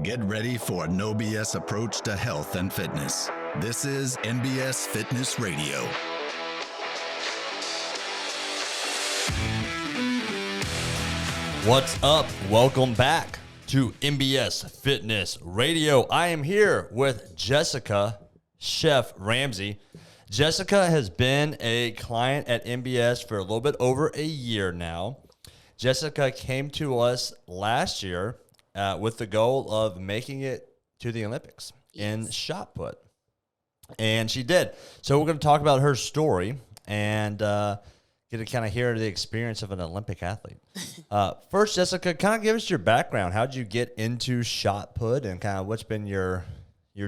Get ready for a no BS approach to health and fitness. This is NBS Fitness Radio. What's up? Welcome back to NBS Fitness Radio. I am here with Jessica, Chef Ramsey. Jessica has been a client at NBS for a little bit over a year now. Jessica came to us last year with the goal of making it to the Olympics in shot put. And she did. So we're going to talk about her story and get to kind of hear the experience of an Olympic athlete. First, Jessica, kind of give us your background. How did you get into shot put and kind of what's been your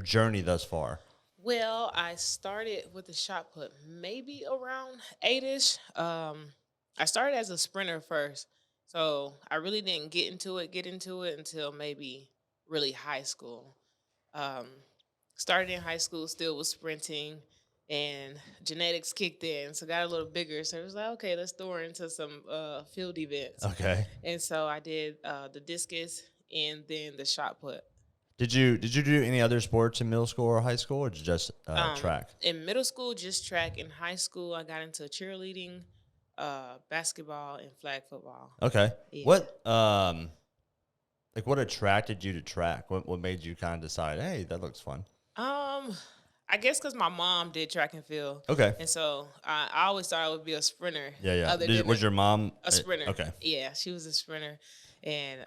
journey thus far? Well, I started with the shot put maybe around 8-ish. I started as a sprinter first. So I really didn't get into it until maybe really high school. Started in high school, still was sprinting, and genetics kicked in, so got a little bigger. So it was like, okay, let's throw her into some field events. Okay. And so I did the discus and then the shot put. Did you do any other sports in middle school or high school, or just track? In middle school, just track. In high school, I got into cheerleading, basketball, and flag football. Okay. Yeah. What attracted you to track? What made you kind of decide, hey, that looks fun? I guess because my mom did track and field. Okay. And so I always thought I would be a sprinter. Yeah. Was your mom a sprinter? Okay. Yeah, she was a sprinter, and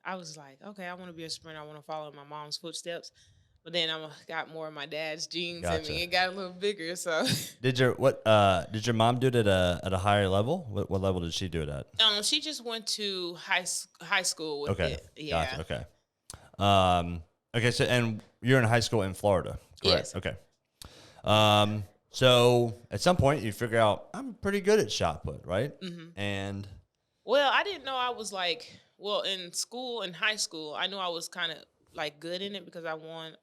I was like, okay, I want to be a sprinter. I want to follow my mom's footsteps. But then I got more of my dad's genes in me. It got a little bigger. So did your mom do it at a higher level? What level did she do it at? She just went to high school with it. Yeah. Gotcha. Okay. Okay. So and you're in high school in Florida, correct? Yes. Okay. So at some point you figure out I'm pretty good at shot put, right? Mm-hmm. And well, I didn't know I was in high school, I knew I was kind of good in it because I won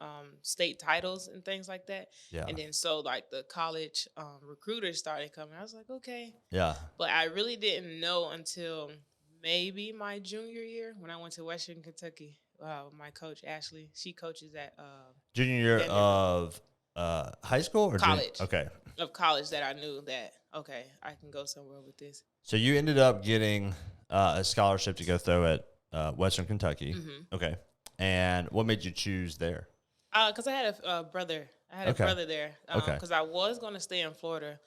state titles and things like that. Yeah. And then so the college recruiters started coming. I was like, okay. Yeah. But I really didn't know until maybe my junior year when I went to Western Kentucky. My coach, Ashley, she coaches at junior year of high school or college. Okay. Of college that I knew that, okay, I can go somewhere with this. So you ended up getting a scholarship to go throw at Western Kentucky. Mm-hmm. Okay. And what made you choose there? Because I had a brother. I had a brother there. Because I was going to stay in Florida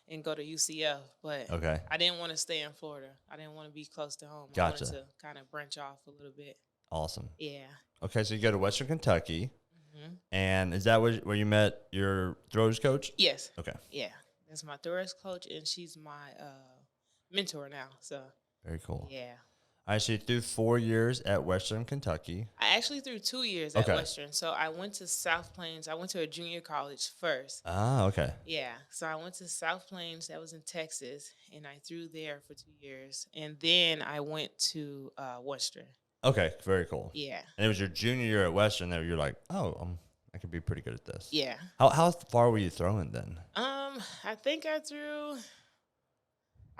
and go to UCF, but I didn't want to stay in Florida. I didn't want to be close to home. Gotcha. I wanted to kind of branch off a little bit. Awesome. Yeah. Okay, so you go to Western Kentucky, and is that where you met your throws coach? Yes. Okay. Yeah, that's my throws coach, and she's my mentor now. So. Very cool. Yeah. All right, so you threw 4 years at Western Kentucky. I actually threw 2 years at Western. So I went to South Plains. I went to a junior college first. Ah, okay. Yeah. So I went to South Plains. That was in Texas. And I threw there for 2 years. And then I went to Western. Okay, very cool. Yeah. And it was your junior year at Western that you're like, oh, I could be pretty good at this. Yeah. How far were you throwing then? I think I threw...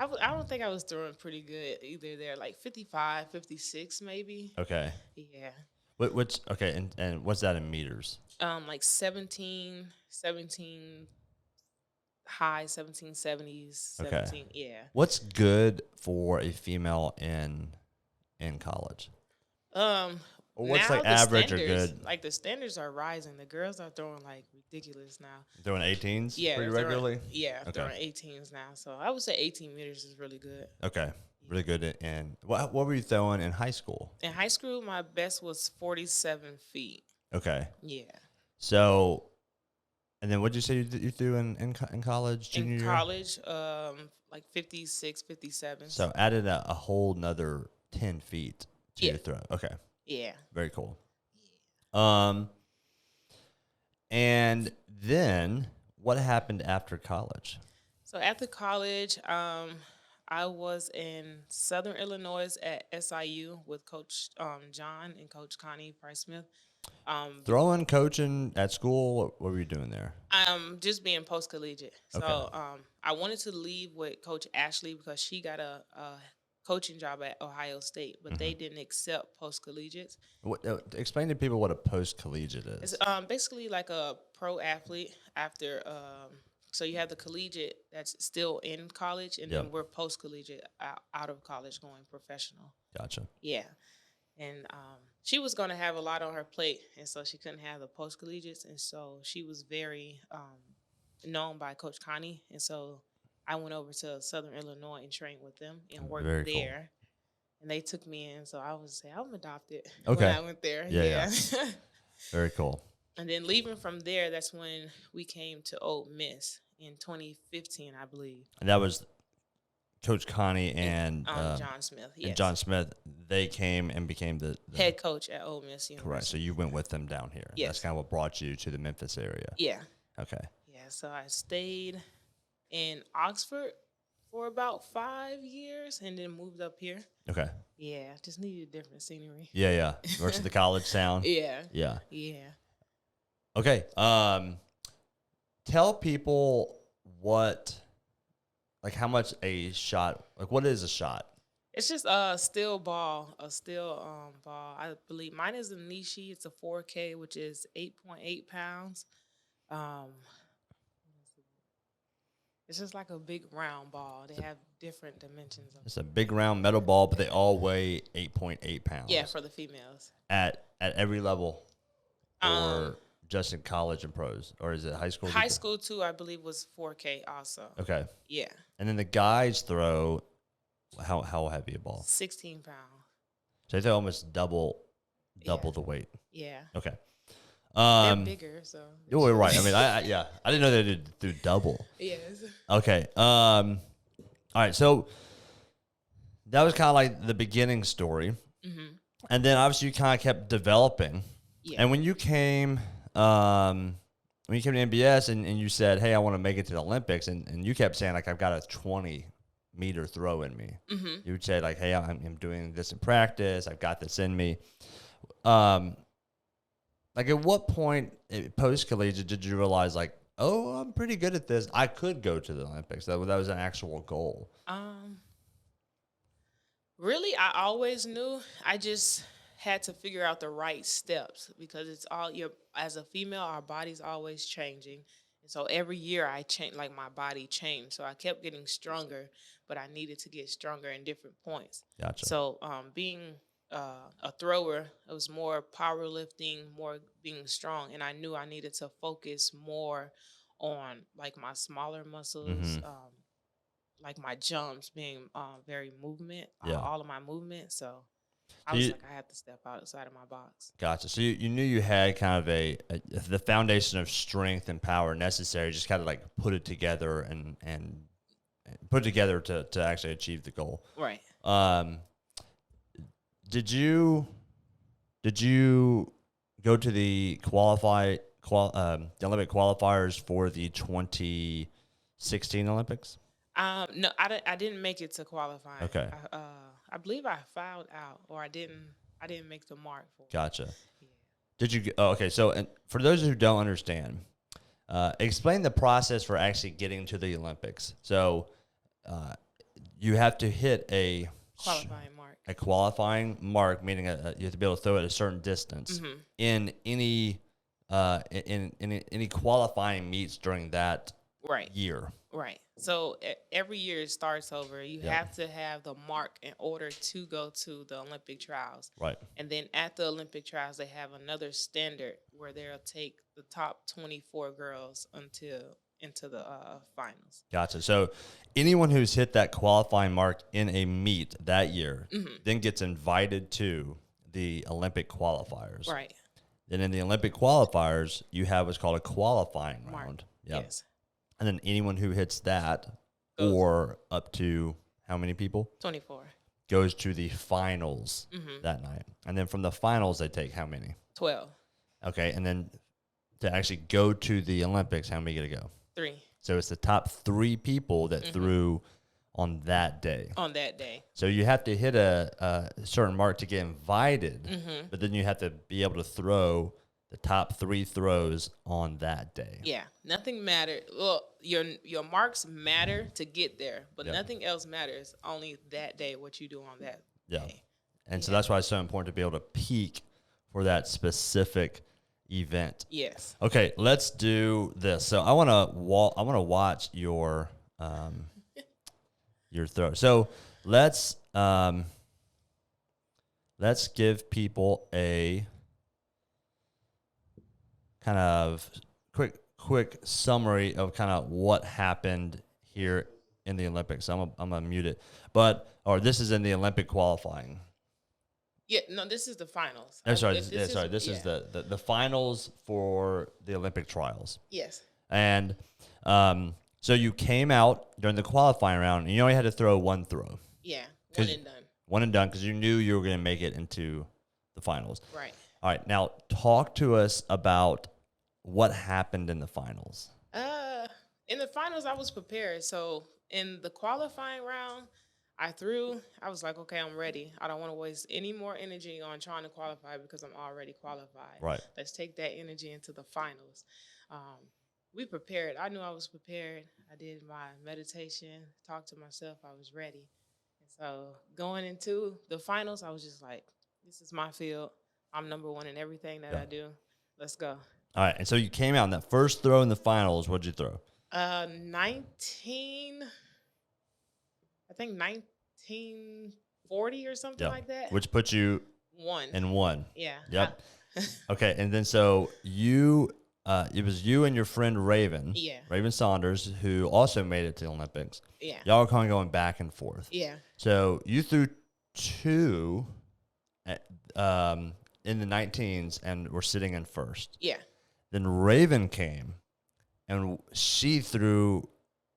I don't think I was throwing pretty good either there, 55, 56 maybe. Okay. Yeah. What's okay, and what's that in meters? 17 high 1770s, 17, yeah. What's good for a female in college? What's average or good? The standards are rising. The girls are throwing ridiculous now. Throwing 18s pretty regularly? Okay. Throwing 18s now. So I would say 18 meters is really good. Okay. Really good. And what were you throwing in high school? In high school, my best was 47 feet. Okay. Yeah. So, and then what did you say you threw in college, junior year? In college, 56, 57. So added a whole nother 10 feet to your throw. Okay. Yeah. Very cool. Yeah. And then what happened after college? So after college, I was in Southern Illinois at SIU with Coach John and Coach Connie Price-Smith. Throwing, coaching at school, what were you doing there? Just being post-collegiate. So I wanted to leave with Coach Ashley because she got a coaching job at Ohio State, but they didn't accept post-collegiates. Explain to people what a post-collegiate is. It's basically like a pro athlete after. So you have the collegiate that's still in college, and then we're post-collegiate out of college going professional. Gotcha. Yeah. And she was going to have a lot on her plate, and so she couldn't have the post-collegiates. And so she was very known by Coach Connie. And so I went over to Southern Illinois and trained with them and worked there. Cool. And they took me in, so I was I'm adopted when I went there. Yeah. Very cool. And then leaving from there, that's when we came to Ole Miss in 2015, I believe. And that was Coach Connie and John Smith. Yes. And John Smith, they came and became the head coach at Ole Miss University. Correct. So you went with them down here. Yes. That's kind of what brought you to the Memphis area. Yeah. Okay. Yeah. So I stayed in Oxford for about 5 years and then moved up here. Okay. Yeah. Just needed different scenery. Yeah. Versus the college town. Yeah. Yeah. Okay. Tell people how much a shot, what is a shot? It's just a steel ball, ball. I believe mine is a Nishi. It's a 4K, which is 8.8 pounds. It's just like a big round ball. They have different dimensions. It's a big round metal ball, but they all weigh 8.8 pounds. Yeah, for the females. At every level, or just in college and pros, or is it high school? High school too, I believe, was 4K also. Okay. Yeah. And then the guys throw how heavy a ball? 16 pounds. So they throw almost double the weight. Yeah. Okay. They're bigger, so. You're right. I mean, I didn't know they did do double. Yes. Okay. All right. So that was kind of like the beginning story, and then obviously you kind of kept developing. Yeah. And when you came to MBS and you said, "Hey, I want to make it to the Olympics," and you kept saying like, "I've got a 20-meter throw in me." You would say like, "Hey, I'm doing this in practice. I've got this in me." Like at what point post-collegiate did you realize like, oh, I'm pretty good at this. I could go to the Olympics. That was an actual goal. Really, I always knew. I just had to figure out the right steps because it's all as a female, our body's always changing. And so every year I changed, like my body changed. So I kept getting stronger, but I needed to get stronger in different points. Gotcha. So being a thrower, it was more powerlifting, more being strong. And I knew I needed to focus more on like my smaller muscles, like my jumps being very movement, all of my movement. So I was like, I had to step outside of my box. Gotcha. So you knew you had kind of the foundation of strength and power necessary, just kind of like put it together and put it together to actually achieve the goal. Right. Did you go to the Olympic qualifiers for the 2016 Olympics? No, I didn't make it to qualifying. Okay. I believe I fouled out, or I didn't make the mark for it. Gotcha. Yeah. Did you? Oh, okay. So, and for those who don't understand, explain the process for actually getting to the Olympics. So, you have to hit a qualifying mark. A qualifying mark, meaning you have to be able to throw it a certain distance in any any qualifying meets during that year. Right. So every year it starts over. You have to have the mark in order to go to the Olympic trials. Right. And then at the Olympic trials, they have another standard where they'll take the top 24 girls into the finals. Gotcha. So anyone who's hit that qualifying mark in a meet that year then gets invited to the Olympic qualifiers. Right. Then in the Olympic qualifiers, you have what's called a qualifying round. Yep. Yes. And then anyone who hits that, or up to how many people? 24. Goes to the finals that night. And then from the finals, they take how many? 12. Okay. And then to actually go to the Olympics, how many get to go? 3. So it's the top 3 people that threw on that day. On that day. So you have to hit a certain mark to get invited, but then you have to be able to throw the top 3 throws on that day. Yeah, nothing mattered. Well, your marks matter to get there, but Yeah. nothing else matters. Only that day, what you do on that day. And so that's why it's so important to be able to peak for that specific event. Yes. Okay, let's do this. So I want to watch your throw. So let's give people a kind of quick summary of kind of what happened here in the Olympics. I'm gonna mute it, this is in the Olympic qualifying. Yeah, no, this is the finals. This is the finals for the Olympic trials. Yes. And so you came out during the qualifying round, and you only had to throw one throw. Yeah, one and done. One and done, because you knew you were going to make it into the finals. Right. All right, now talk to us about what happened in the finals. In the finals, I was prepared. So in the qualifying round, I was like, okay, I'm ready. I don't want to waste any more energy on trying to qualify because I'm already qualified. Right. Let's take that energy into the finals. We prepared. I knew I was prepared. I did my meditation, talked to myself. I was ready. And so going into the finals, I was just like, this is my field. I'm number one in everything that I do. Let's go. All right, and so you came out in that first throw in the finals. What'd you throw? 1940 or something like that. Which put you in one. Yeah. Yep. Okay, and then so it was you and your friend Raven. Yeah. Raven Saunders, who also made it to the Olympics. Yeah. Y'all were kind of going back and forth. Yeah. So you threw 2 in the 19s and were sitting in first. Yeah. Then Raven came, and she threw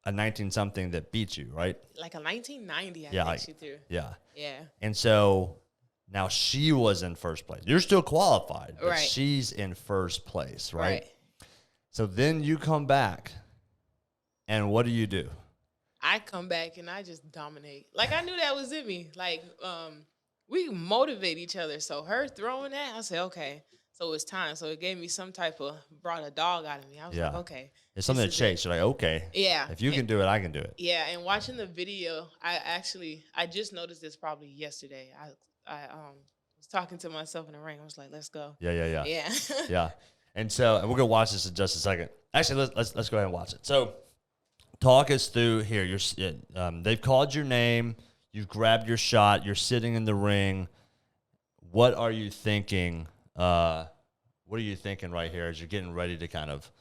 a 19-something that beat you, right? Like a 1990, I think she threw. Yeah. Yeah. And so now she was in first place. You're still qualified, but Right. she's in first place, right? Right. So then you come back, and what do? I come back and I just dominate. Like, I knew that was in me. Like, we motivate each other. So her throwing that, I said, okay. So it's time. So it gave me brought a dog out of me. I was like, okay. It's something to chase. You're like, okay. Yeah. If you can do it, I can do it. Yeah, and watching the video, I just noticed this probably yesterday. I was talking to myself in the ring. I was like, let's go. Yeah. Yeah. Yeah. And so we're gonna watch this in just a second. Actually, let's go ahead and watch it. So talk us through here. They've called your name. You've grabbed your shot. You're sitting in the ring. What are you thinking? What are you thinking right here as you're getting ready to kind of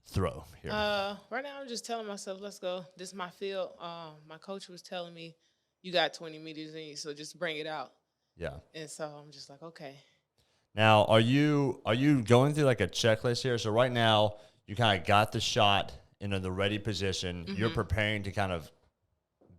throw here? Right now, I'm just telling myself, let's go. This is my field. My coach was telling me, you got 20 meters in you, so just bring it out. Yeah. And so I'm just like, okay. Now, are you going through like a checklist here? So right now, you kind of got the shot into the ready position. Mm-hmm. You're preparing to kind of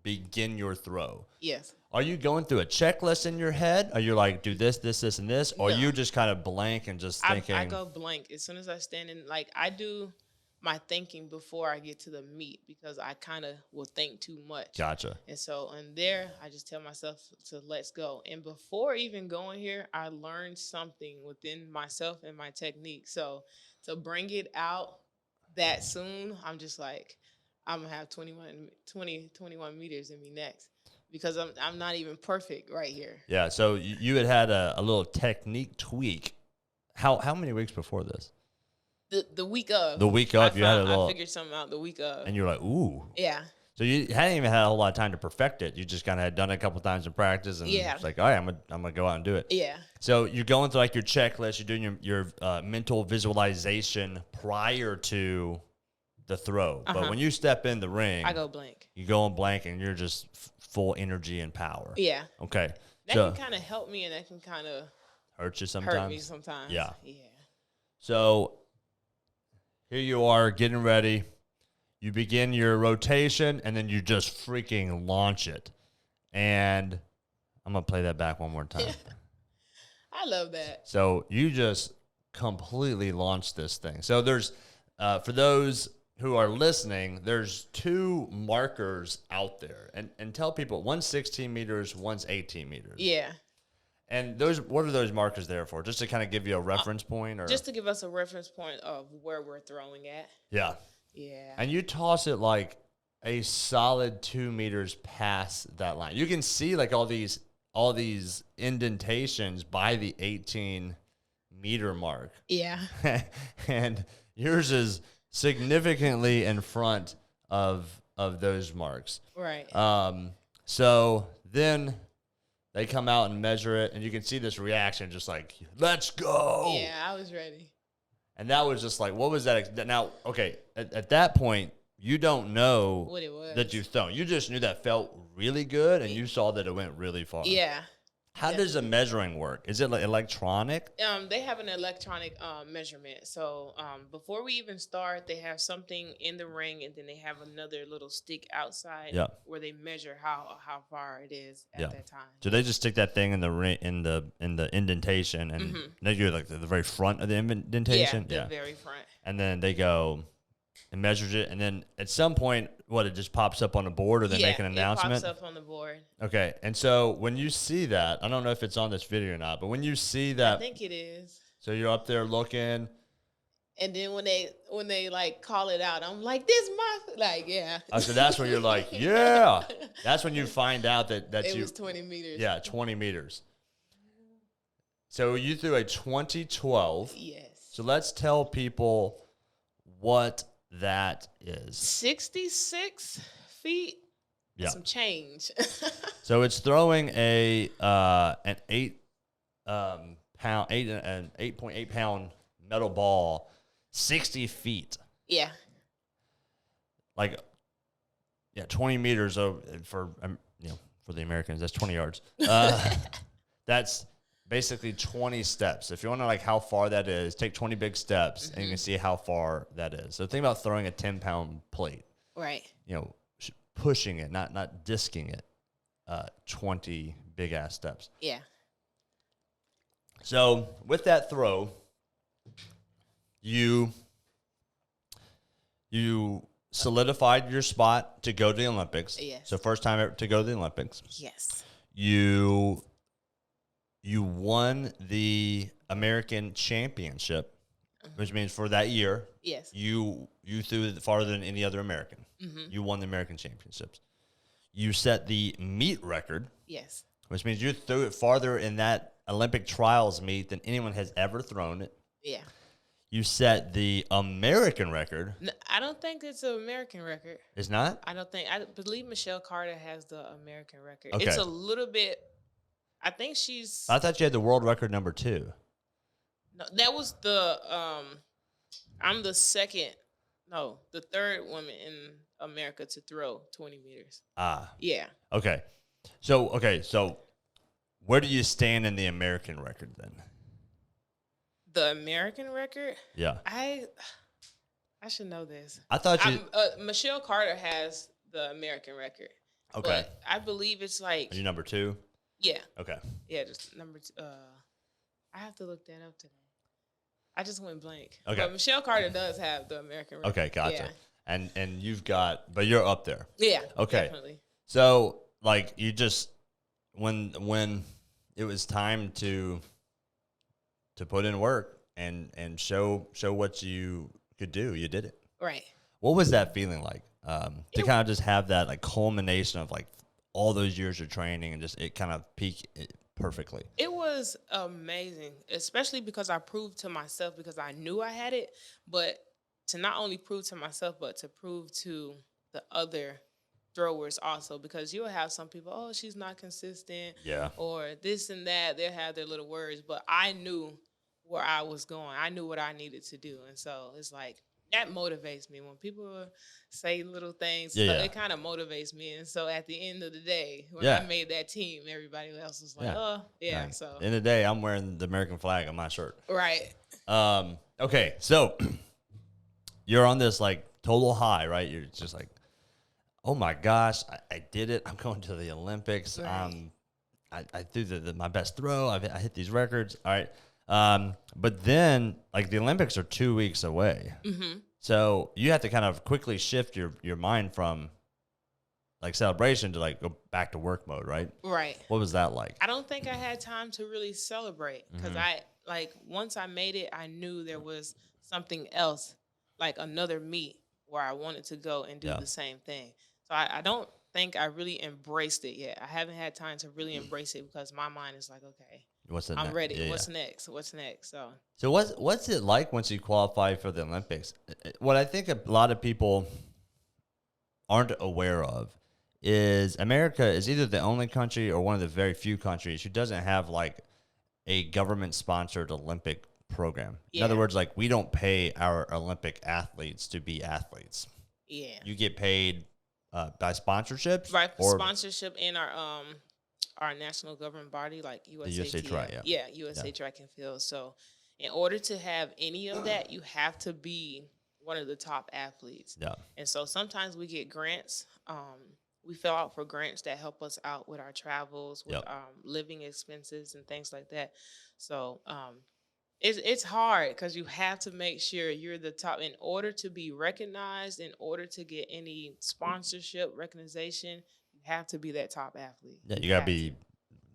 begin your throw. Yes. Are you going through a checklist in your head? Are you like, do this, this, this, and this? Or are you just kind of blank and just thinking? I go blank. As soon as I stand in, like, I do my thinking before I get to the meet because I kind of will think too much. Gotcha. And so in there, I just tell myself to let's go. And before even going here, I learned something within myself and my technique. So to bring it out that soon, I'm just like, I'm going to have 21 meters in me next because I'm not even perfect right here. Yeah, so you had a little technique tweak. How many weeks before this? The week of. The week of, I figured something out the week of. And you're like, ooh. Yeah. So you hadn't even had a whole lot of time to perfect it. You just kind of had done it a couple times in practice, and it's like, all right, I'm gonna go out and do it. Yeah. So you're going through like your checklist. You're doing your mental visualization prior to the throw. But when you step in the ring, I go blank. You go in blank, and you're just full energy and power. Yeah. Okay. That can kind of help me, and that can kind of hurt you sometimes. Hurt me sometimes. Yeah. Yeah. So here you are getting ready. You begin your rotation, and then you just freaking launch it. And I'm going to play that back one more time. I love that. So you just completely launched this thing. So there's, for those who are listening, there's 2 markers out there. And tell people, one's 16 meters, one's 18 meters. Yeah. And what are those markers there for? Just to kind of give you a reference point, or just to give us a reference point of where we're throwing at. Yeah. Yeah. And you toss it like a solid 2 meters past that line. You can see like all these indentations by the 18-meter mark. Yeah. And yours is significantly in front of those marks. Right. So then they come out and measure it, and you can see this reaction, just like, let's go. Yeah, I was ready. And that was just like, what was that? Now, okay, at that point, you don't know What it was. that you've thrown. You just knew that felt really good, and you saw that it went really far. Yeah. How does the measuring work? Is it like electronic? They have an electronic measurement. So before we even start, they have something in the ring, and then they have another little stick outside where they measure how far it is at that time. So they just stick that thing in the ring, in the indentation, and they do like the very front of the indentation. Yeah, the very front. And then they go and measures it, and then at some point, it just pops up on the board, or they make an announcement? It pops up on the board. Okay, and so when you see that, I don't know if it's on this video or not, but when you see that, I think it is. So you're up there looking, and then when they like call it out, I'm like, this yeah. Oh, so that's when you're like, yeah. That's when you find out that it was 20 meters. Yeah, 20 meters. So you threw a 2012. Yes. So let's tell people what that is. 66 feet. Yeah. Some change. So it's throwing an 8.8 pound metal ball 60 feet. Yeah. 20 meters for the Americans, that's 20 yards. That's basically 20 steps. If you want to like how far that is, take 20 big steps and you can see how far that is. So think about throwing a 10-pound plate. Right. Pushing it, not disking it. 20 big ass steps. Yeah. So with that throw, you solidified your spot to go to the Olympics. Yes. So first time ever to go to the Olympics. Yes. You won the American Championship, which means for that year, yes, you threw it farther than any other American. You won the American Championships. You set the meet record. Yes. Which means you threw it farther in that Olympic trials meet than anyone has ever thrown it. Yeah. You set the American record. No, I don't think it's an American record. It's not? I believe Michelle Carter has the American record. Okay. It's a little bit, I think she's. I thought you had the world record number 2. No, that was the, I'm the third woman in America to throw 20 meters. Ah. Yeah. Okay. So where do you stand in the American record then? The American record? Yeah. I should know this. I thought you. Michelle Carter has the American record. Okay. But I believe it's like. Are you number 2? Yeah. Okay. Yeah, just number 2. I have to look that up today. I just went blank. Okay. But Michelle Carter does have the American record. Okay, gotcha. Yeah. And you've got, but you're up there. Yeah. Okay. Definitely. So like you just when it was time to put in work and show what you could do, you did it. Right. What was that feeling like? To kind of just have that like culmination of like all those years of training and just it kind of peak perfectly. It was amazing, especially because I proved to myself, because I knew I had it, but to not only prove to myself, but to prove to the other throwers also, because you'll have some people, oh, she's not consistent, Yeah, or this and that. They'll have their little words, but I knew where I was going. I knew what I needed to do, and so it's like that motivates me when people say little things. Yeah. It kind of motivates me, and so at the end of the day, when Yeah. I made that team, everybody else was like, Yeah. oh, yeah. Right. So At the end of the day, I'm wearing the American flag on my shirt. right, Okay, so you're on this like total high, right? You're just like, oh my gosh, I did it. I'm going to the Olympics. Right. I threw my best throw. I hit these records. All right. But then like the Olympics are 2 weeks away. Mm-hmm. So you have to kind of quickly shift your mind from like celebration to like go back to work mode, right? Right. What was that like? I don't think I had time to really celebrate because once I made it, I knew there was something else, like another meet where I wanted to go and do the same thing. So I don't think I really embraced it yet. I haven't had time to really embrace it because my mind is like, okay, I'm ready. Yeah, what's next? What's next? So what's it like once you qualify for the Olympics? What I think a lot of people aren't aware of is America is either the only country or one of the very few countries who doesn't have like a government-sponsored Olympic program. Yeah. In other words, like we don't pay our Olympic athletes to be athletes. Yeah. You get paid by sponsorships, Right, sponsorship in our national government body, like USA Track, USA Track and Field. So, in order to have any of that, you have to be one of the top athletes. Yeah. And so sometimes we get grants. We fill out for grants that help us out with our travels, with living expenses and things like that. So it's hard because you have to make sure you're the top in order to be recognized, in order to get any sponsorship, recognition. You have to be that top athlete. Yeah, you got to be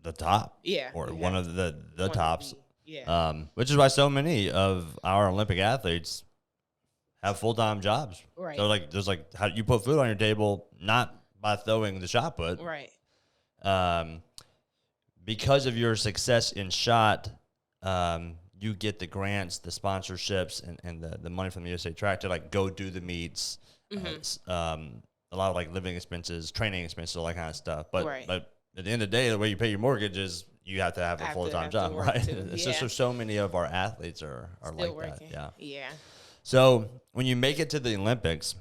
the top. Yeah. Or one of the tops. Yeah. Which is why so many of our Olympic athletes have full-time jobs. Right. So like there's like how you put food on your table, not by throwing the shot put. Right. Because of your success in shot, you get the grants, the sponsorships, and the money from the USA Track to like go do the meets. A lot of like living expenses, training expenses, all that kind of stuff. But at the end of the day, the way you pay your mortgage is you have to have a full-time job, right? It's just so many of our athletes are still like working. that. Yeah. Yeah. So when you make it to the Olympics,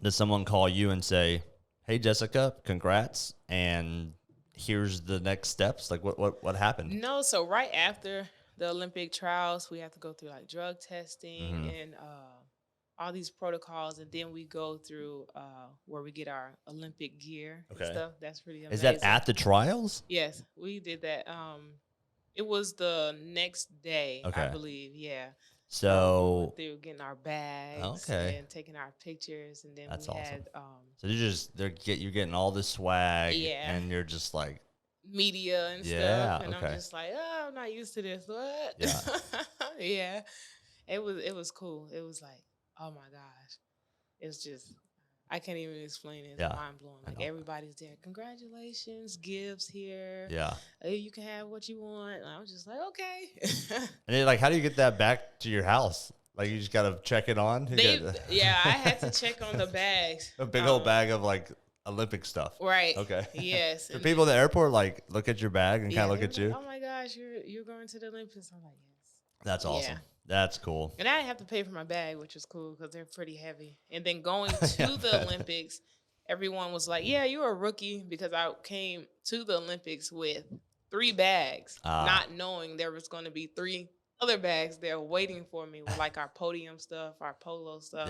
does someone call you and say, "Hey, Jessica, congrats, and here's the next steps"? Like what happened? No, so right after the Olympic trials, we have to go through like drug testing and all these protocols, and then we go through where we get our Olympic gear and stuff. That's pretty amazing. Is that at the trials? Yes, we did that. It was the next day, I believe. Yeah. So we were getting our bags and taking our pictures, and then that's we awesome. had So you're getting all this swag, and you're just like media and stuff, and I'm just like, oh, I'm not used to this. What? Yeah. Yeah. It was cool. It was like, oh my gosh, it's just I can't even explain it. It's mind blowing. Like everybody's there. Congratulations, gifts here. Yeah. You can have what you want. And I was just like, okay. And then, like, how do you get that back to your house? Like, you just gotta check it on. Yeah, I had to check on the bags. A big old bag of like Olympic stuff. Right. Okay. Yes. Do people at the airport like look at your bag and kind of look at you? Like, oh my gosh, you're going to the Olympics. I'm like, yes. That's awesome. Yeah. That's cool. And I didn't have to pay for my bag, which is cool because they're pretty heavy. And then going to the Olympics, everyone was like, yeah, you're a rookie, because I came to the Olympics with 3 bags, not knowing there was going to be 3 other bags there waiting for me with like our podium stuff, our polo stuff,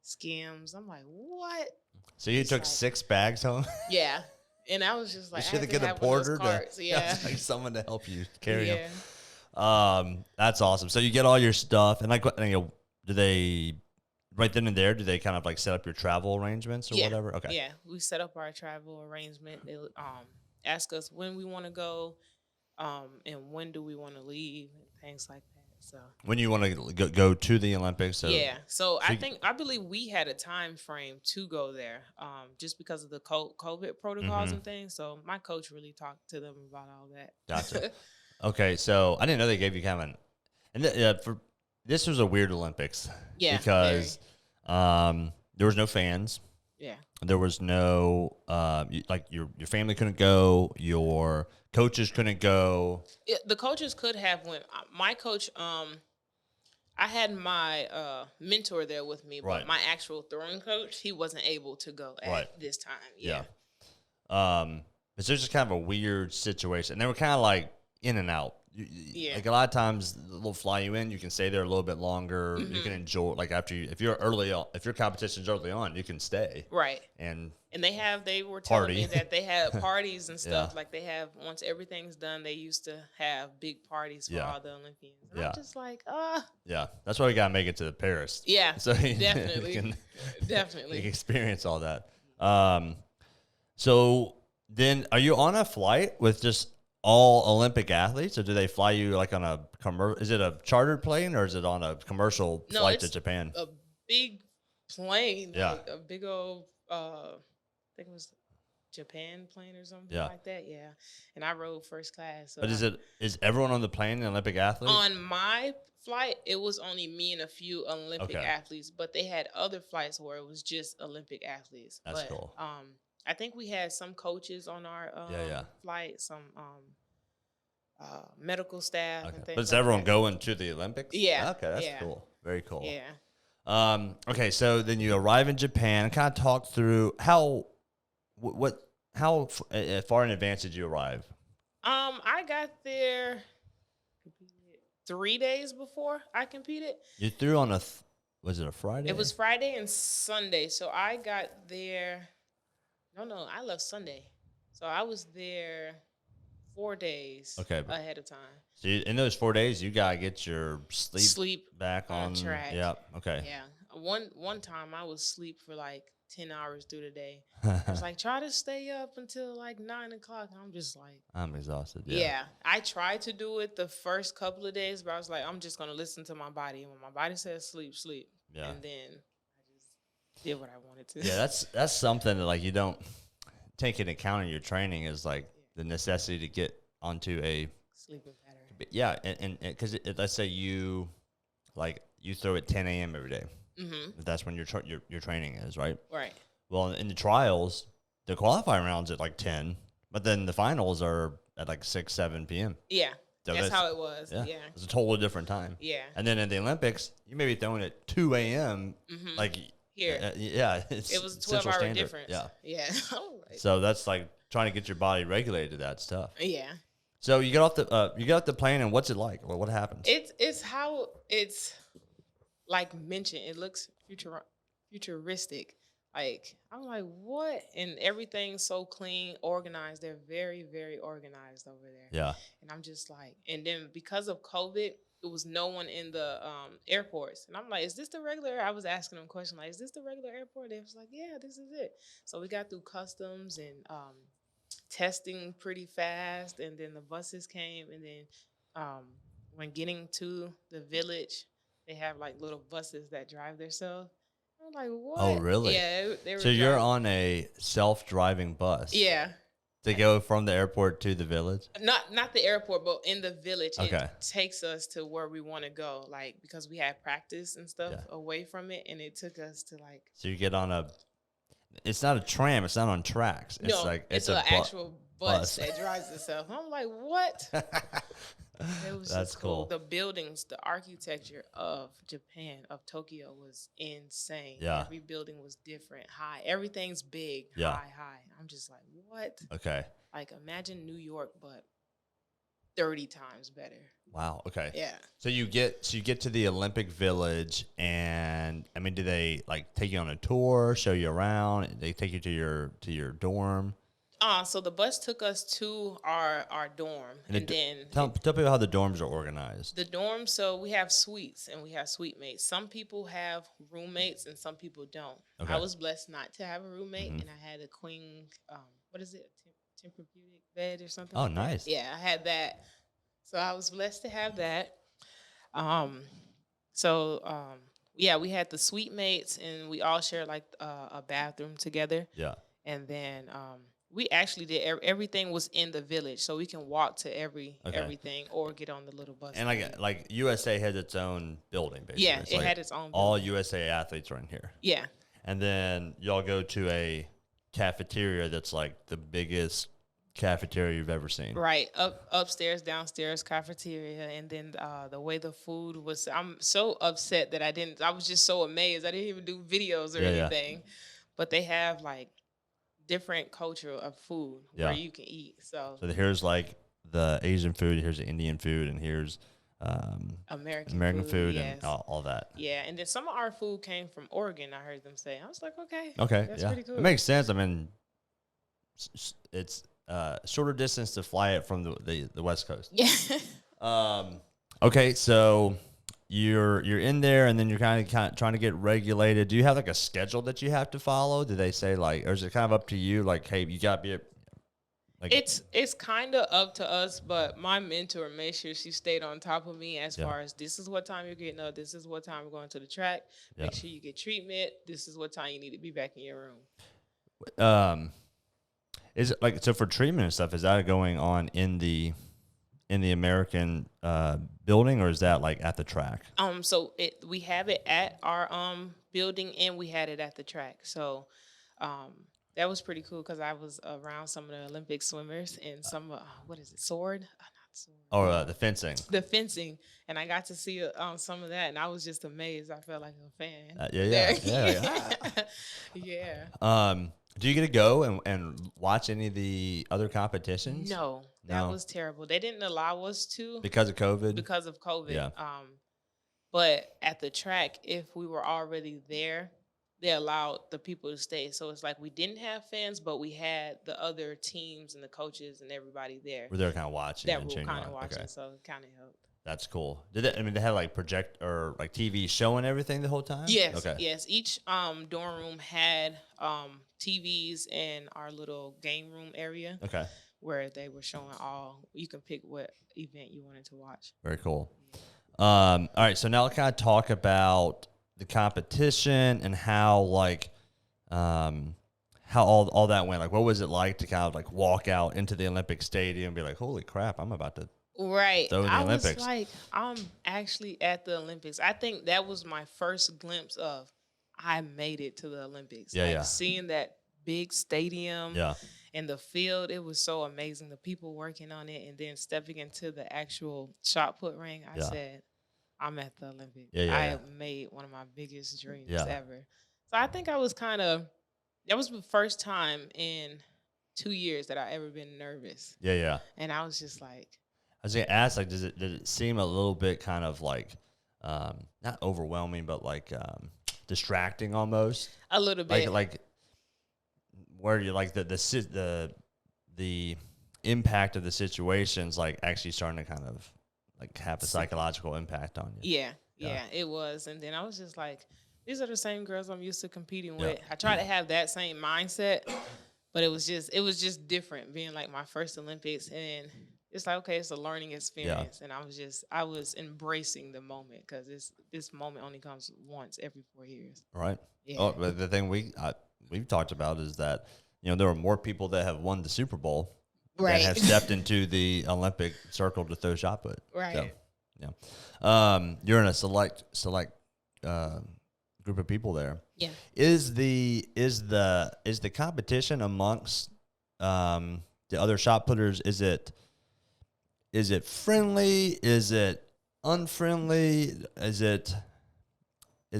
skims. I'm like, what? So you took 6 bags home? Yeah. And I was just like, you should have get a porter like someone to help you carry them. That's awesome. So you get all your stuff, and like, do they right then and there? Do they kind of like set up your travel arrangements or whatever? Okay. Yeah, we set up our travel arrangement. They ask us when we want to go, and when do we want to leave, and things like that. So when you want to go to the Olympics? So I believe we had a time frame to go there, just because of the COVID protocols and things. So my coach really talked to them about all that. Gotcha. Okay, so I didn't know they gave you kind of for this was a weird Olympics. Yeah, because there was no fans. Yeah, there was no like your family couldn't go, your coaches couldn't go. The coaches could have went. My coach, I had my mentor there with me, but my actual throwing coach, he wasn't able to go at this time. Yeah. It's just kind of a weird situation, and they were kind of like in and out. Like a lot of times they'll fly you in, you can stay there a little bit longer. You can enjoy, like if your competition's early on, you can stay. Right. And they were telling me that they had parties and stuff. Like they have, once everything's done, they used to have big parties for all the Olympians. And I'm just like, yeah, that's why we gotta make it to Paris. Yeah. So definitely. you can Definitely experience all that. So then, are you on a flight with just all Olympic athletes, or do they fly you like on a Is it a chartered plane, or is it on a commercial No, flight to it's Japan? a big plane, Yeah. like a big old, I think it was Japan plane or something Yeah. like that. Yeah, and I rode first class. So But is everyone on the plane an Olympic athlete? on my flight, it was only me and a few Olympic Okay. athletes, but they had other flights where it was just Olympic athletes. That's But, cool. I think we had some coaches on our Yeah. flight, some medical staff, Okay. and things But is like everyone that. going to the Olympics? Yeah. Okay, that's Yeah. cool. Very cool. Yeah. Okay, so then you arrive in Japan. Kind of talk through how far in advance did you arrive? I got there 3 days before I competed. You threw on was it a Friday? It was Friday and Sunday, so I got there. No, I left Sunday, so I was there 4 days ahead of time. So in those 4 days, you gotta get your sleep back on track. Yep. Okay. Yeah. One time I was asleep for like 10 hours through the day. I was like, try to stay up until like 9 o'clock. And I'm just like, I'm exhausted. Yeah. I tried to do it the first couple of days, but I was like, I'm just gonna listen to my body. And when my body says sleep, sleep. Yeah. And then I just did what I wanted to. Yeah, that's something that like you don't take into account in your training is like the necessity to get onto a sleeping pattern. Yeah, and because let's say you throw at 10 a.m. every day. Mm-hmm. That's when your training is, right? Right. Well, in the trials, the qualifying rounds at like 10, but then the finals are at like 6, 7 p.m. Yeah. So that's how it was. Yeah. It's a totally different time. Yeah. And then in the Olympics, you may be throwing at 2 a.m. Mm-hmm. Like here. Yeah. It was a Central 12-hour Standard. difference. Yeah. Yeah. So that's like trying to get your body regulated to that stuff. Yeah. So you get off the plane, and what's it like? What happens? It's how it's like mentioned. It looks futuristic. Like I'm like, what? And everything's so clean, organized. They're very, very organized over there. Yeah. And I'm just like, and then because of COVID, it was no one in the airports. And I'm like, is this the regular? I was asking them questions like, is this the regular airport? They was like, yeah, this is it. So we got through customs and testing pretty fast, and then the buses came, and then when getting to the village, they have like little buses that drive themselves. I'm like, what? Oh, really? Yeah. They were so you're on a self-driving bus. Yeah. To go from the airport to the village? Not the airport, but in the village. Okay. It takes us to where we want to go, like because we had practice and stuff away from it, and it took us to like. So you get on it's not a tram. It's not on tracks. It's it's an actual bus that drives itself. I'm like, what? It was That's just cool. cool. The buildings, the architecture of Japan, of Tokyo, was insane. Yeah. Every building was different, high. Everything's big, Yeah. high. I'm just like, what? Okay. Like, imagine New York, but 30 times better. Wow. Okay. Yeah. So you get to the Olympic Village, and I mean, do they like take you on a tour, show you around? They take you to your dorm. So the bus took us to our dorm, and then tell people how the dorms are organized. The dorms, so we have suites and we have suite mates. Some people have roommates and some people don't. Okay. I was blessed not to have a roommate, and I had a queen. What is it? Tempur-Pedic bed or something. Oh, like nice. That. Yeah, I had that. So I was blessed to have that. Yeah, we had the suite mates, and we all shared like a bathroom together. Yeah. And then we actually did everything was in the village, so we can walk to everything or get on the little bus. And like USA has its own building, basically. Yeah, It's it like had its own building. all USA athletes are in here. Yeah. And then y'all go to a cafeteria that's like the biggest cafeteria you've ever seen. Right. Upstairs, downstairs cafeteria. And then the way the food was, I'm so upset that I was just so amazed. I didn't even do videos or anything. Yeah. But they have like different culture of food where you can eat. So here's like the Asian food, here's the Indian food, and here's American food yes. and all that. Yeah, and then some of our food came from Oregon, I heard them say. I was like, okay, that's pretty cool. It makes sense. I mean, it's shorter distance to fly it from the West Coast. Yeah. Okay, so you're in there, and then you're kind of trying to get regulated. Do you have like a schedule that you have to follow? Do they say like, or is it kind of up to you? Like, hey, you got to be like. It's kind of up to us, but my mentor made sure she stayed on top of me as far as this is what time you're getting up, this is what time we're going to the track. Make sure you get treatment. This is what time you need to be back in your room. Is it like, so for treatment and stuff? Is that going on in the American building, or is that like at the track? So we have it at our building, and we had it at the track. So that was pretty cool because I was around some of the Olympic swimmers and some what is it, sword? Not sword. Or the fencing? The fencing, and I got to see some of that, and I was just amazed. I felt like a fan. Yeah. Do you get to go and watch any of the other competitions? No, that was terrible. They didn't allow us to because of COVID. Yeah. But at the track, if we were already there, they allowed the people to stay. So it's like we didn't have fans, but we had the other teams and the coaches and everybody there. Were they kind of watching? That were kind of watching, okay. So it kind of helped. That's cool. They had like project or like TV showing everything the whole time? Yes. Okay. Yes. Each dorm room had TVs in our little game room area. Okay. Where they were showing you can pick what event you wanted to watch. Very cool. All right. So now let's kind of talk about the competition and how like how all that went. Like, what was it like to kind of like walk out into the Olympic Stadium and be like, holy crap, I'm about to throw in the Olympics. Was like, I'm actually at the Olympics. I think that was my first glimpse of I made it to the Olympics. Seeing that big stadium and the field, it was so amazing. The people working on it, and then stepping into the actual shot put ring, I said, I'm at the Olympics. I have made one of my biggest dreams ever. So I think that was the first time in 2 years that I ever been nervous. Yeah. And I was just like, I was gonna ask, like, did it seem a little bit kind of like not overwhelming, but like distracting almost? A little bit. Like where you like the impact of the situations, like actually starting to kind of like have a psychological impact on you. Yeah, it was. And then I was just like, these are the same girls I'm used to competing with. I tried to have that same mindset, but it was just different being like my first Olympics. And it's like, okay, it's a learning experience. And I was embracing the moment because this moment only comes once every 4 years. Right. Yeah. Oh, but the thing we've talked about is that, there are more people that have won the Super Bowl that have stepped into the Olympic circle to throw shot put. Right. So, you're in a select group of people there. Yeah. Is the competition amongst the other shot putters? Is it friendly? Is it unfriendly? Is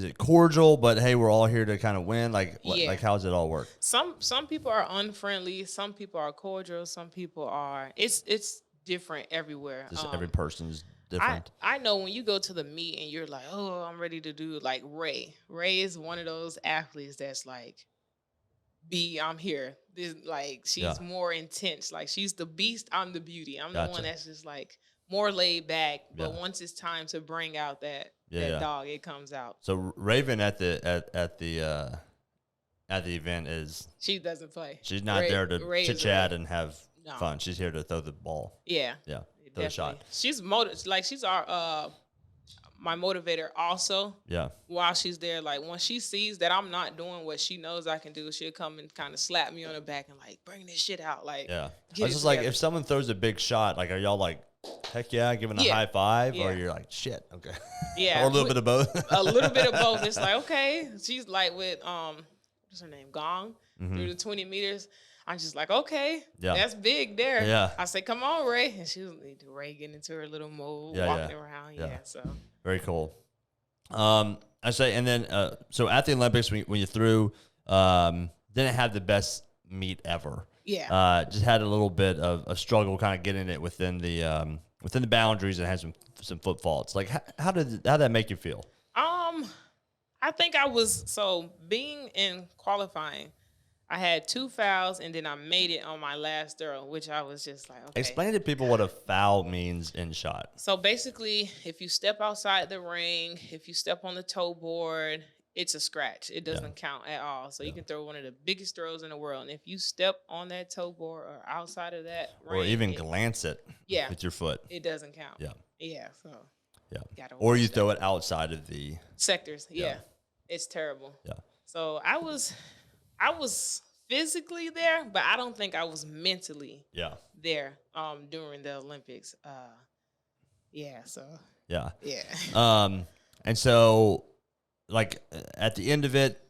it cordial? But hey, we're all here to kind of win. Like how does it all work? Some people are unfriendly. Some people are cordial. Some people are. It's different everywhere. Just every person's different. I know when you go to the meet and you're like, oh, I'm ready to do like Ray. Ray is one of those athletes that's like, I'm here. She's more intense. Like she's the beast. I'm the beauty. I'm the one that's just like more laid back. But once it's time to bring out that dog, it comes out. So Raven at the event she doesn't play. She's not there to chit chat and have fun. She's here to throw the ball. Yeah. Throw the shot. She's she's our my motivator also. Yeah. While she's there, like when she sees that I'm not doing what she knows I can do, she'll come and kind of slap me on the back and like bring this shit out. Like I was just like, if someone throws a big shot, like are y'all like heck yeah, giving a high five, or you're like shit, okay, or a little bit of both. A little bit of both. It's like okay, she's like with what's her name, Gong, through the 20 meters. I'm just like okay, that's big there. Yeah, I say come on, Ray, and she was Ray getting into her little mode, walking around. Yeah, so very cool. I say, and then so at the Olympics when you threw, didn't have the best meet ever. Yeah. Just had a little bit of a struggle kind of getting it within the boundaries and had some foot faults. Like how did that make you feel? I think being in qualifying, I had 2 fouls, and then I made it on my last throw, which I was just like, okay. Explain to people what a foul means in shot. So basically, if you step outside the ring, if you step on the toe board, it's a scratch. It doesn't count at all. So you can throw one of the biggest throws in the world. And if you step on that toe board or outside of that ring, or even glance it with your foot, it doesn't count. Yeah. Yeah. So or you throw it outside of the sectors. Yeah. It's terrible. Yeah. So I was physically there, but I don't think I was mentally there during the Olympics. And so like at the end of it,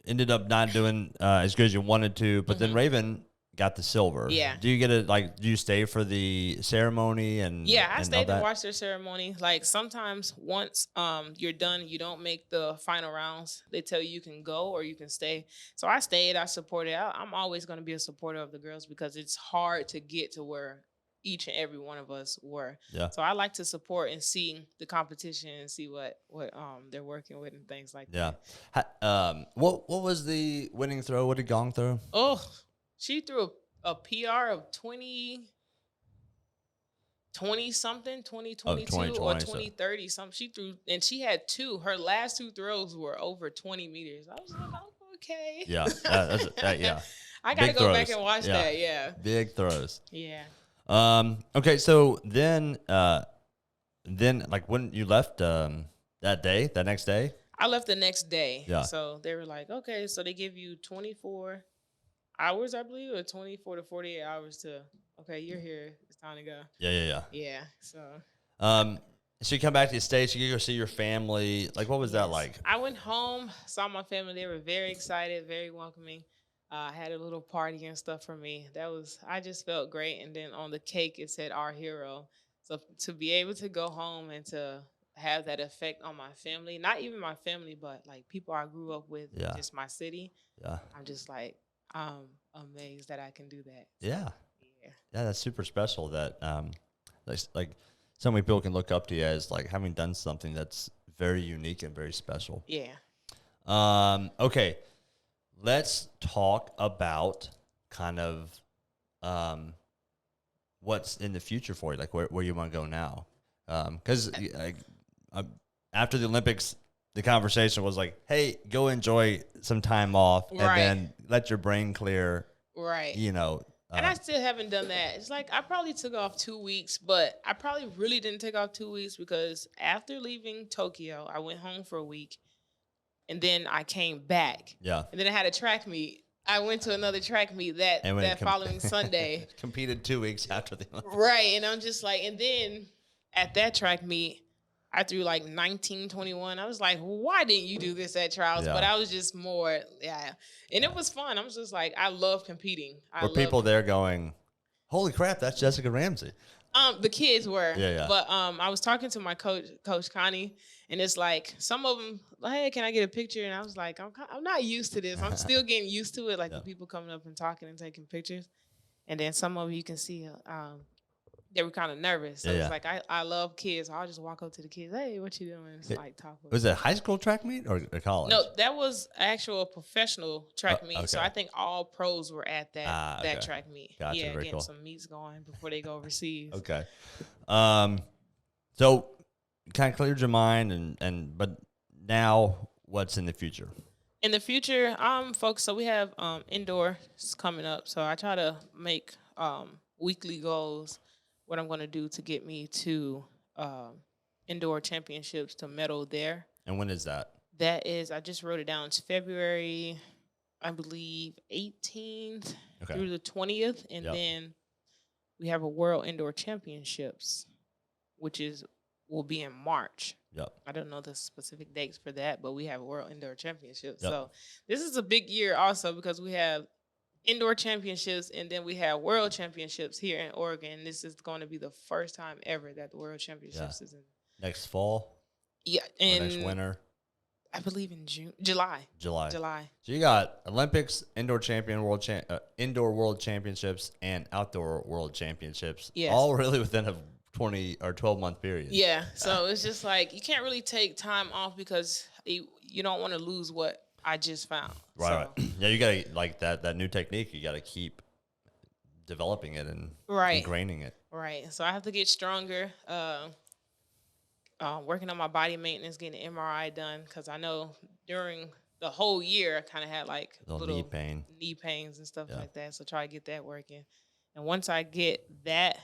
ended up not doing as good as you wanted to, but then Raven got the silver. Yeah. Do you do you stay for the ceremony and I stayed to watch their ceremony. Like sometimes once you're done, you don't make the final rounds. They tell you can go or you can stay. So I stayed, I supported. I'm always going to be a supporter of the girls because it's hard to get to where each and every one of us were. Yeah. So I like to support and see the competition and see what they're working with and things like that. What was the winning throw? What did Gong throw? Oh, she threw a PR of 20 something, 2022 or 2030 something. She threw, and she had 2. Her last 2 throws were over 20 meters. I was like, oh, okay. Yeah. I got to go back and watch that. Yeah. Big throws. Yeah. Okay. So then like when you left, that next day? I left the next day. Yeah. So they were like, okay, so they give you 24 hours, I believe, or 24 to 48 hours to, okay, you're here. It's time to go. Yeah. Yeah. So. So you come back to the States, you go see your family. Like, what was that like? I went home, saw my family. They were very excited, very welcoming. I had a little party and stuff for me. I just felt great. And then on the cake, it said "Our Hero." So to be able to go home and to have that effect on my family, not even my family, but like people I grew up with, just my city. Yeah. I'm just like, I'm amazed that I can do that. Yeah. Yeah, that's super special that like so many people can look up to you as like having done something that's very unique and very special. Yeah. Okay. Let's talk about kind of what's in the future for you, like where you want to go now. Because after the Olympics, the conversation was like, hey, go enjoy some time off and then let your brain clear. Right. And I still haven't done that. It's like I probably took off 2 weeks, but I probably really didn't take off 2 weeks because after leaving Tokyo, I went home for a week. And then I came back. Yeah. And then I had a track meet. I went to another track meet that following Sunday. Competed 2 weeks after the Olympics. Right. And I'm just like, and then at that track meet, I threw like 19:21. I was like, why didn't you do this at trials? Yeah. But I was just more, And it was fun. I was just like, I love competing. Were people there going, holy crap, that's Jessica Ramsey? The kids were. Yeah. But I was talking to my coach Connie, and it's like some of them, hey, can I get a picture? And I was like, I'm not used to this. I'm still getting used to it, like the people coming up and talking and taking pictures. And then some of you can see they were kind of nervous. So it's like, I love kids. So I'll just walk up to the kids, hey, what you doing? It's like talk with Was it a high school track meet or college? No, that was actual professional track meet. Okay. So I think all pros were at that track meet. Gotcha, getting cool. some meets going before they go overseas. Okay. So kind of cleared your mind but now what's in the future? In the future, I'm focused. So we have indoors coming up. So I try to make weekly goals, what I'm going to do to get me to indoor championships to medal there. And when is that? That is, I just wrote it down. It's February, I believe, 18th through the 20th. And then we have a World Indoor Championships, which will be in March. Yep. I don't know the specific dates for that, but we have a World Indoor Championships. Yep. So this is a big year also because we have indoor championships and then we have world championships here in Oregon. This is going to be the first time ever that the world championships is in next fall. Yeah, and next winter. I believe in July. So you got Olympics, indoor world championships, and outdoor world championships. Yes. All really within a 20 or 12-month period. Yeah. So it's just like you can't really take time off because you don't want to lose what I just found. Right. Yeah, you gotta like that new technique. You gotta keep developing it and ingraining it. Right. So I have to get stronger. Working on my body maintenance, getting an MRI done, because I know during the whole year I kind of had like Little knee pains and stuff like that. So try to get that working. And once I get that,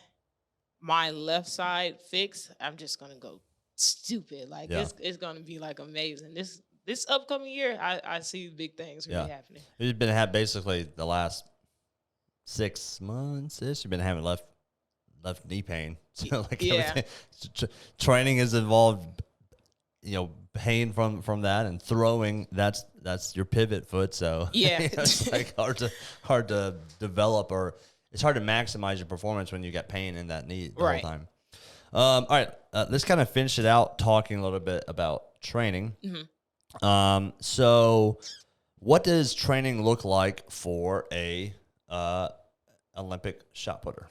my left side fixed, I'm just gonna go stupid. Like it's gonna be like amazing. This upcoming year, I see big things really happening. You've been basically the last 6 months ish. You've been having left knee pain. So like training has involved, pain from that, and throwing. That's your pivot foot. So it's like hard to develop, or it's hard to maximize your performance when you get pain in that knee the whole time. All right, let's kind of finish it out talking a little bit about training. Mm-hmm. So what does training look like for a Olympic shot putter?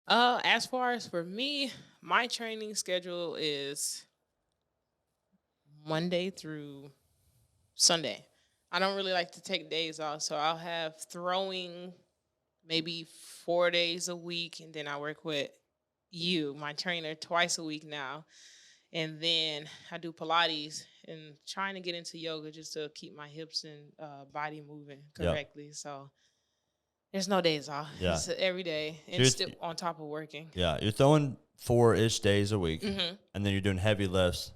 As far as for me, my training schedule is Monday through Sunday. I don't really like to take days off, so I'll have throwing maybe 4 days a week, and then I work with my trainer, twice a week now. And then I do Pilates and trying to get into yoga just to keep my hips and body moving correctly. Yep. So there's no days off. Yeah. It's every day, and still on top of working. Yeah, you're throwing 4-ish days a week, and then you're doing heavy lifts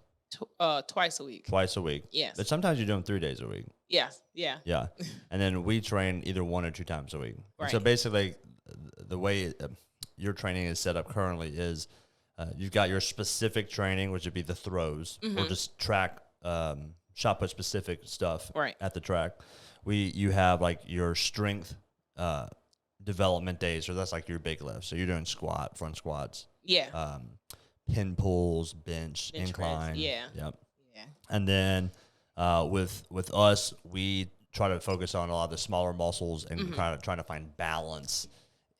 twice a week. Twice a week. Yes. But sometimes you're doing 3 days a week. Yeah. Yeah. Yeah. And then we train either 1 or 2 times a week. Right. So basically, the way your training is set up currently is you've got your specific training, which would be the throws, or just track shot put specific stuff at the track. You have like your strength development days, so that's like your big lift. So you're doing front squats. Yeah. Pin pulls, bench incline. Press. Yeah. Yep. Yeah. And then with us, we try to focus on a lot of the smaller muscles and trying to find balance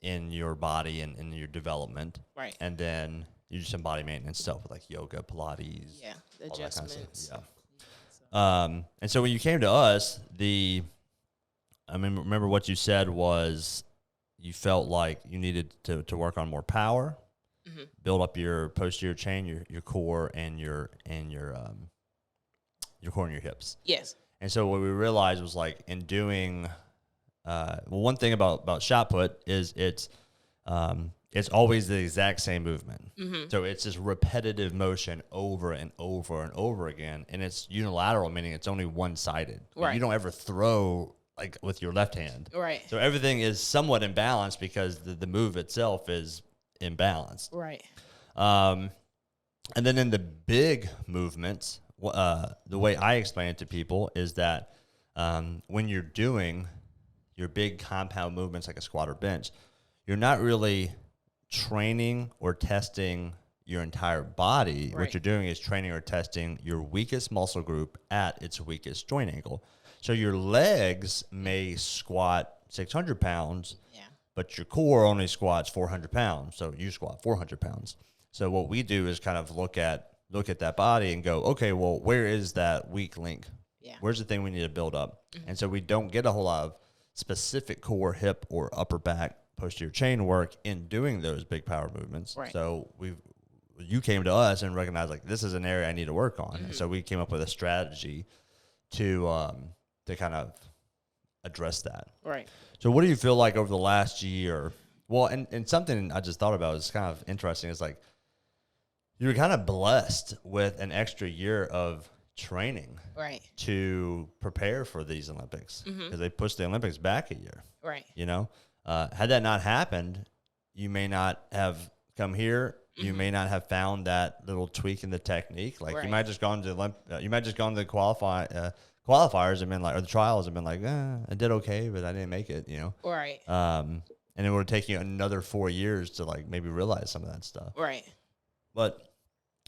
in your body and in your development. Right. And then you do some body maintenance stuff with like yoga, Pilates. Yeah. Adjustments. Kind of yeah. And so when you came to us, remember what you said was you felt like you needed to work on more power, build up your posterior chain, your core, and your core and your hips. Yes. And so what we realized was like in doing, one thing about shot put is it's always the exact same movement. So it's this repetitive motion over and over and over again, and it's unilateral, meaning it's only one-sided. Right. You don't ever throw like with your left hand. Right. So everything is somewhat imbalanced because the move itself is imbalanced. Right. And then in the big movements, the way I explain it to people is that when you're doing your big compound movements like a squat or bench, you're not really training or testing your entire body. Right. What you're doing is training or testing your weakest muscle group at its weakest joint angle. So your legs may squat 600 pounds, but your core only squats 400 pounds. So you squat 400 pounds. So what we do is kind of look at that body and go, okay, well, where is that weak link? Yeah. Where's the thing we need to build up? And so we don't get a whole lot of specific core, hip, or upper back posterior chain work in doing those big power movements. Right. So you came to us and recognized like this is an area I need to work on. And so we came up with a strategy to kind of address that. Right. So what do you feel like over the last year? Well, and something I just thought about is kind of interesting. It's like you were kind of blessed with an extra year of training to prepare for these Olympics because they pushed the Olympics back a year. Right. Had that not happened, you may not have come here. You may not have found that little tweak in the technique. Like you might have just gone to the qualifiers and been like, or the trials and been like, I did okay, but I didn't make it. Right. And it would take you another 4 years to like maybe realize some of that stuff. Right. But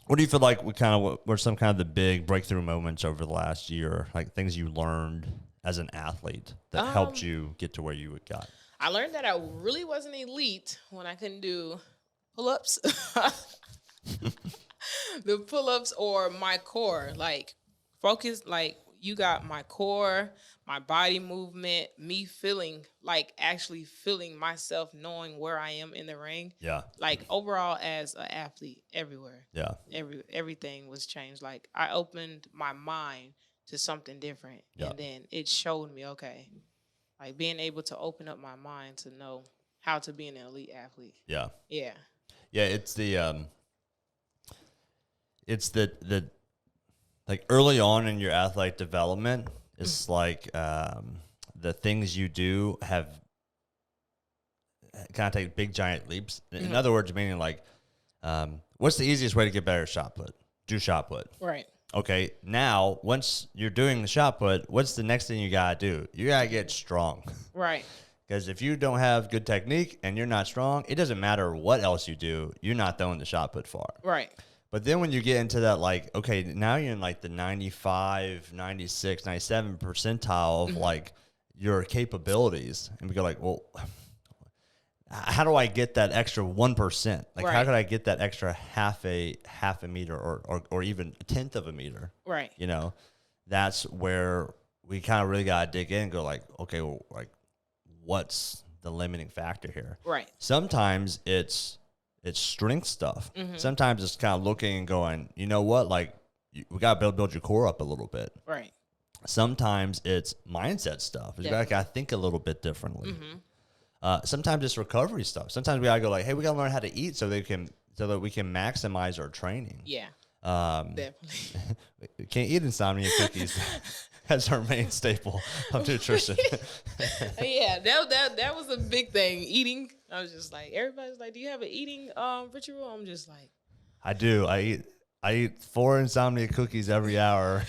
what do you feel like were some kind of the big breakthrough moments over the last year, like things you learned as an athlete that helped you get to where you got? I learned that I really wasn't elite when I couldn't do pull-ups. The pull-ups or my core, like focus, like you got my core, my body movement, me feeling like actually feeling myself, knowing where I am in the ring. Yeah. Like overall as an athlete, everywhere. Yeah. Everything was changed. Like I opened my mind to something different. Yeah. And then it showed me, okay, like being able to open up my mind to know how to be an elite athlete. Yeah. Yeah. Yeah. It's the like early on in your athletic development, it's like the things you do have kind of take big giant leaps. In other words, meaning like, what's the easiest way to get better at shot put? Do shot put. Right. Okay. Now, once you're doing the shot put, what's the next thing you gotta do? You gotta get strong. Right. Because if you don't have good technique and you're not strong, it doesn't matter what else you do. You're not throwing the shot put far. Right. But then when you get into that, like, okay, now you're in like the 95, 96, 97 percentile of like your capabilities. And we go like, well, how do I get that extra 1%? Like, how could I get that extra half a meter or even a tenth of a meter? Right. You know, that's where we kind of really got to dig in and go like, okay, well, like, what's the limiting factor here? Right. Sometimes it's strength stuff. Sometimes it's kind of looking and going, you know what, like we got to build your core up a little bit. Right. Sometimes it's mindset stuff. You got to think a little bit differently. Sometimes it's recovery stuff. Sometimes we got to go like, hey, we got to learn how to eat so that we can maximize our training. Yeah. Definitely. We can't eat insomnia cookies. That's our main staple of nutrition. Yeah, that was a big thing. Eating. I was just like, everybody's like, do you have an eating ritual? I'm just like, I do. I eat 4 insomnia cookies every hour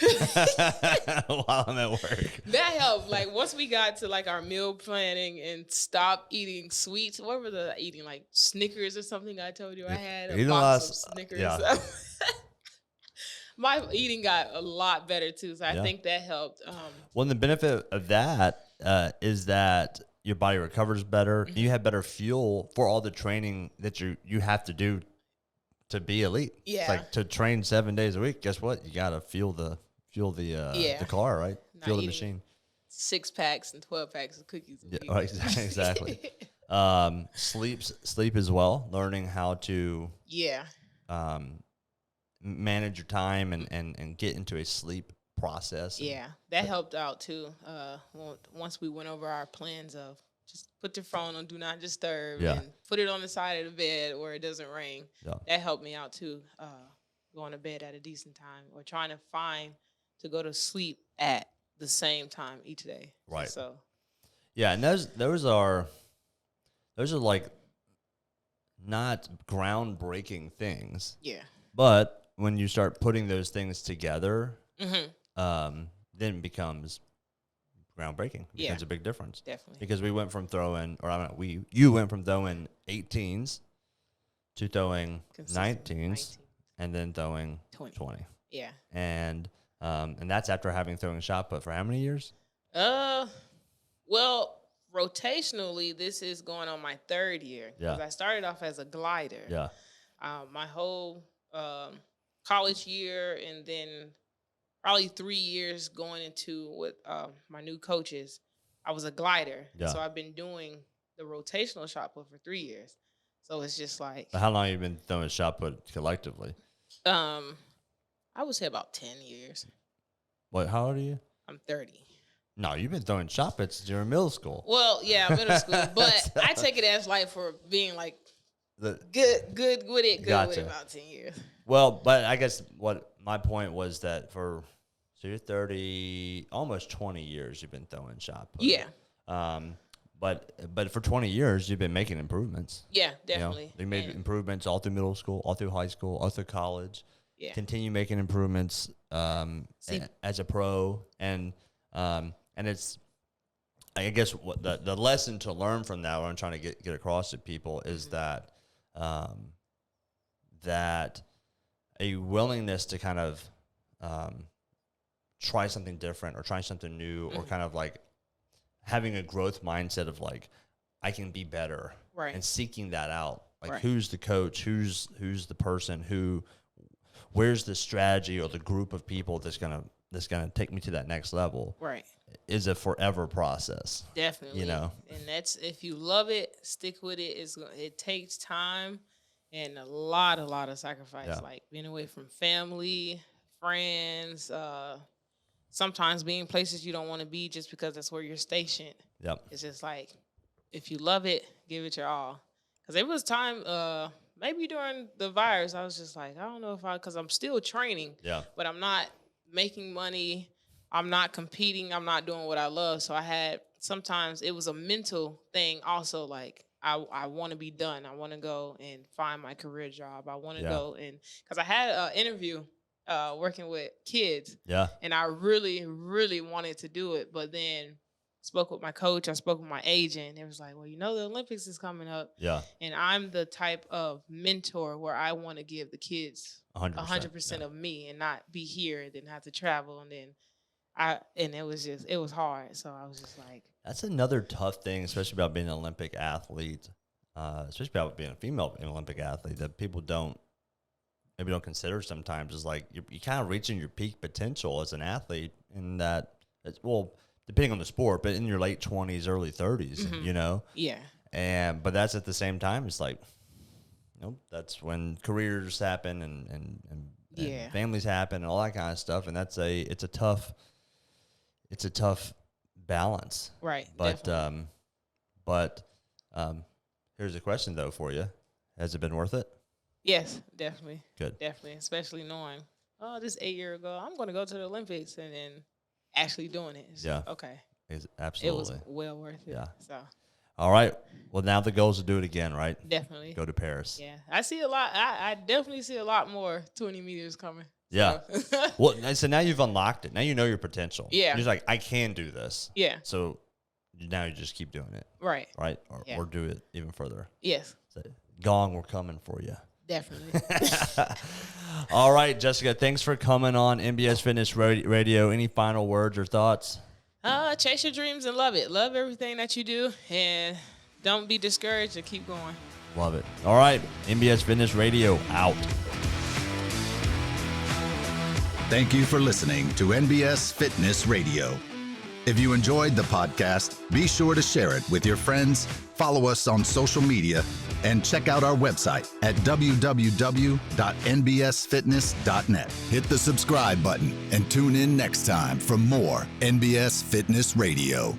while I'm at work. That helped. Like once we got to like our meal planning and stop eating sweets. What were the eating, like Snickers or something? I told you I had a box of Snickers. Yeah. My eating got a lot better too, so I think that helped. Well, the benefit of that is that your body recovers better. You have better fuel for all the training that you have to do to be elite. Yeah, it's like to train 7 days a week. Guess what? You got to fuel the car, right? Not fuel the machine. 6 packs and 12 packs of cookies. Yeah, right, exactly. Sleep as well. Learning how to manage your time and get into a sleep process. Yeah, that helped out too. Once we went over our plans of just put your phone on do not disturb and put it on the side of the bed where it doesn't ring. Yeah. That helped me out too. Going to bed at a decent time or trying to find to go to sleep at the same time each day. Right. So. Yeah, and those are like not groundbreaking things. Yeah. But when you start putting those things together, then it becomes groundbreaking. It becomes a big difference. Definitely. Because we went from throwing, you went from throwing 18s to throwing 19s and then throwing 20. Yeah. And that's after having thrown shot put for how many years? Well, rotationally, this is going on my 3rd year. Because I started off as a glider. Yeah. My whole college year and then probably 3 years going into with my new coaches, I was a glider. Yeah. So I've been doing the rotational shot put for 3 years. So it's just like. How long have you been throwing shot put collectively? I would say about 10 years. What? How old are you? I'm 30. No, you've been throwing shot puts since you were in middle school. Well, yeah, middle school. But I take it as like for being like good with it about 10 years. Well, but I guess what my point was that so you're 30, almost 20 years you've been throwing shot put. Yeah. But for 20 years you've been making improvements. Yeah, definitely. You made improvements all through middle school, all through high school, all through college. Yeah. Continue making improvements as a pro, and it's, I guess what the lesson to learn from that, what I'm trying to get across to people is that that a willingness to kind of try something different or try something new or kind of like having a growth mindset of like, I can be better, right? And seeking that out. Like who's the coach, who's the person who where's the strategy or the group of people that's gonna take me to that next level. Right. Is a forever process. Definitely. You know, and that's, if you love it, stick with it. It takes time and a lot of sacrifice, Yeah. like being away from family, friends, sometimes being places you don't want to be just because that's where you're stationed. Yep. It's just like, if you love it, give it your all. Because there was time, maybe during the virus, I was just like, I don't know if because I'm still training, Yeah. but I'm not making money. I'm not competing. I'm not doing what I love. So sometimes it was a mental thing also, like, I want to be done. I want to go and find my career job. I want to go because I had an interview working with kids. Yeah. And I really, really wanted to do it. But then spoke with my coach. I spoke with my agent. It was like, well, the Olympics is coming up. Yeah. And I'm the type of mentor where I want to give the kids 100% of me and not be here and then have to travel. And then it was hard. So I was just like, that's another tough thing, especially about being an Olympic athlete, especially about being a female Olympic athlete, that people maybe don't consider sometimes, is like you're kind of reaching your peak potential as an athlete, in that, depending on the sport, but in your late 20s, early 30s, mm-hmm. Yeah. But that's at the same time, it's like, that's when careers happen and families happen and all that kind of stuff. And it's a tough balance. Right. But, definitely. Here's a question though for you. Has it been worth it? Yes, definitely. Good. Definitely. Especially knowing, this 8 year ago, I'm going to go to the Olympics, and then actually doing it. It's like, okay. Absolutely. It was well worth it. Yeah. So. All right. Well, now the goal is to do it again, right? Definitely. Go to Paris. Yeah. I see a lot. I definitely see a lot more 20 meters coming. Yeah. So. Well, so now you've unlocked it. Now you know your potential. Yeah. You're just like, I can do this. Yeah. So now you just keep doing it. Right. Right? Or do it even further. Yes. So, Gong, we're coming for you. Definitely. All right, Jessica, thanks for coming on MBS Fitness Radio. Any final words or thoughts? Chase your dreams and love it. Love everything that you do, and don't be discouraged and keep going. Love it. All right, MBS Fitness Radio out. Thank you for listening to NBS Fitness Radio. If you enjoyed the podcast, be sure to share it with your friends, follow us on social media, and check out our website at www.nbsfitness.net. Hit the subscribe button and tune in next time for more NBS Fitness Radio.